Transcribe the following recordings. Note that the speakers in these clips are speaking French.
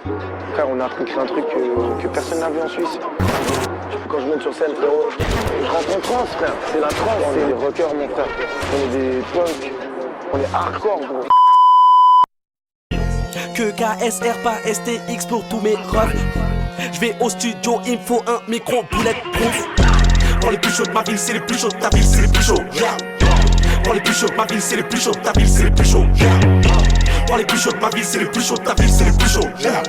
Frère, on a appris un truc que personne n'a vu en Suisse. Quand je monte sur scène, frérot, je rentre en transe, frère. C'est la transe. On est des rockers, mon frère. On est des punks. On est hardcore, gros. Que KSR, pas STX pour tous mes refs. Je vais au studio, il me faut un micro bulletproof. Pour les plus chauds de ma ville, c'est les plus chauds de ta ville, c'est les plus chauds. Yeah. Pour les plus chauds de ma ville, c'est les plus chauds de ta ville, c'est les plus chauds. Yeah. Pour les plus chauds de ma ville, c'est les plus chauds de ta ville, c'est les plus chauds. Yeah.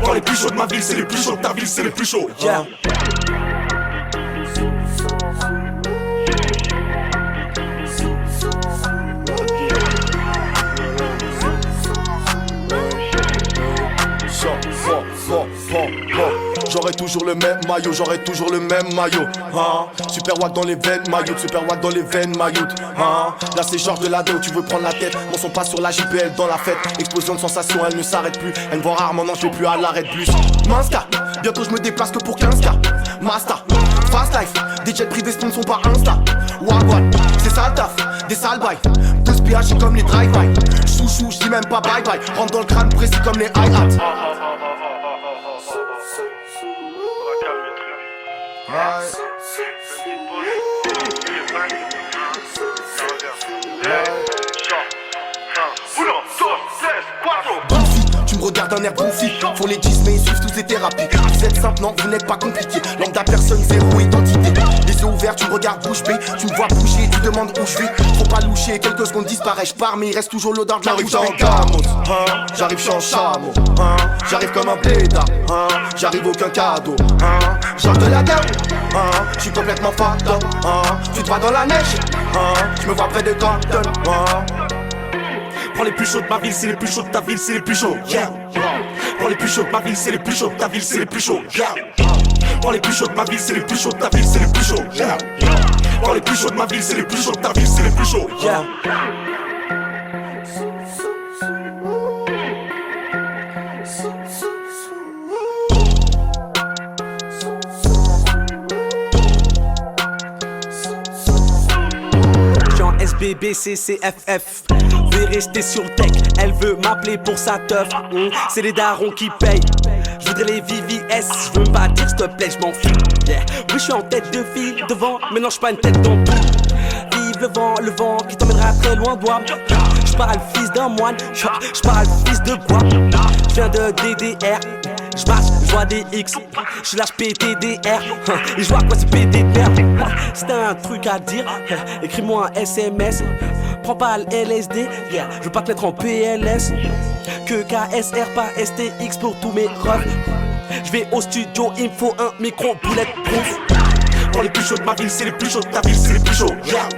Pour les plus chauds de ma ville, c'est les plus chauds de ta ville, c'est les plus chauds. Yeah. J'aurai toujours le même maillot, j'aurai toujours le même maillot. Hein? Super wack dans les veines, maillot, super wack dans les veines, maillot. Hein? Là c'est Georges de Lado, tu veux prendre la tête. Mon son passe sur la JPL dans la fête. Explosion de sensation, elle ne s'arrête plus. Elle me voit rarement, non, je vais plus à l'arrêt de plus. Minska, bientôt je me déplace que pour 15K. Masta, fast life, des jets privés ce ne sont pas Insta. Wagwan, c'est ça le taf, des sales bails. 12 PH comme les drive-by. Chouchou, j'dis même pas bye bye. Rentre dans le crâne précis comme les hi-hats. Tu me regardes d'un air bouffi. Font les 10 mais ils suivent toutes les thérapies. Vous êtes simple, non, vous n'êtes pas compliqué. Lambda personne, zéro identité. Les yeux ouverts, tu me regardes bouche bée. Tu me vois bouger, tu demandes où je vais. Faut pas loucher, quelques secondes disparaissent. Je pars mais il reste toujours l'odeur de la rue. J'arrive en camos, hein. J'arrive en chameau, hein. J'arrive comme un blédard, hein. J'arrive aucun cadeau, hein. Genre de la gamme, hein. J'suis complètement fucked up, hein. Tu te vois dans la neige, hein. J'me vois près de Compton, hein. Pour les plus chauds de ma ville, c'est les plus chauds de ta ville, c'est les plus chauds. Yeah. Pour les plus chauds de ma ville, c'est les plus chauds de ta ville, c'est les plus chauds. Yeah. Pour les plus chauds de ma ville, c'est les plus chauds de ta ville, c'est les plus chauds. Yeah. Pour les plus chauds de ma ville, c'est les plus chauds de ta ville, c'est les plus chauds. Yeah. SBB, CCFF, vais rester sur le deck. Elle veut m'appeler pour sa teuf. C'est les darons qui payent. Je voudrais les VVS, je veux me bâtir, s'il te plaît, je m'en fous. Yeah. Oui, je suis en tête de file devant, mais non, je pas une tête d'ampoule. Vive le vent qui t'emmènera très loin d'Ouam. Je parle fils d'un moine, je parle fils de bois. Je viens de DDR. Je marche, je vois des X, je lâche PTDR. Et je vois quoi c'est pété de merde. Si t'as un truc à dire, écris-moi un SMS. Prends pas le LSD, yeah, je veux pas te mettre en PLS. Que KSR, pas STX pour tous mes refs. Je vais au studio, il me faut un micro bulletproof. Pour les plus chauds de ma ville, c'est les plus chauds de ta ville, c'est les plus chauds. Yeah.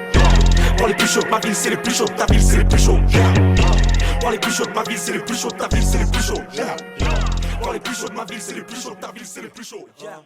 Pour les plus chauds de ma ville, c'est les plus chauds de ta ville, c'est les plus chauds. Yeah. Pour les plus chauds de ma ville, c'est les plus chauds de ta ville, c'est les plus chauds. Yeah. Pour les plus chauds de ma ville, c'est les plus chauds de ta ville, c'est les plus chauds. Yeah.